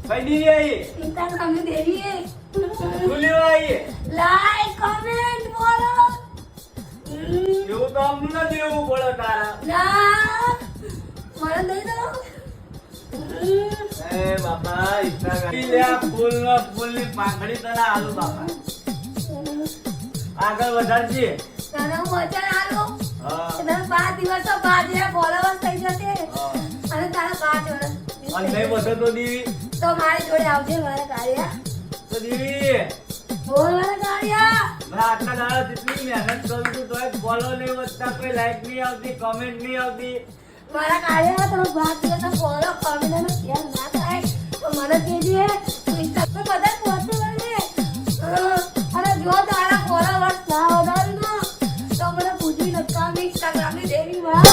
કઈ દી આવી इंस्टाग्राम में देवी है શું લેવા આવી लाइक कमेंट बोलो એવું તો અમને ન દેવું પડે તારા ना મને દઈ દો એ બાપા ઇન્સ્ટાગ્રામ લે આ ફૂલની પાંખડી તને આલુ બાપા આગળ વધારજે તને હું વચન આલું હા કે તને 5 દિવસ બાદ જે ફોલોવર્સ થઈ જશે હા. અને તારા 5 વર્ષ અને નહીં વધે તો દીવી તો મારી જોડે આવજે મારા કાર્ય તો દીવી બોલ મારા કાર્ય મેં આટલા દાડા જેટલી મહેનત કરું છું તોય ફોલો નહીં વધતા કોઈ લાઈક નહીં આવતી કમેન્ટ નહીં આવતી મારા કાર્ય તમે 5 દિવસ ફોલો કમેન્ટ અને શેર ના થાય તો મને કહેજે તો ઇન્સ્ટાગ્રામ પર બધા પોસ્ટ કરજે અને જો તારા ફોલોવર્સ ના વધારે તો મને પૂછી નકામી ઇન્સ્ટાગ્રામ ની દેવી માં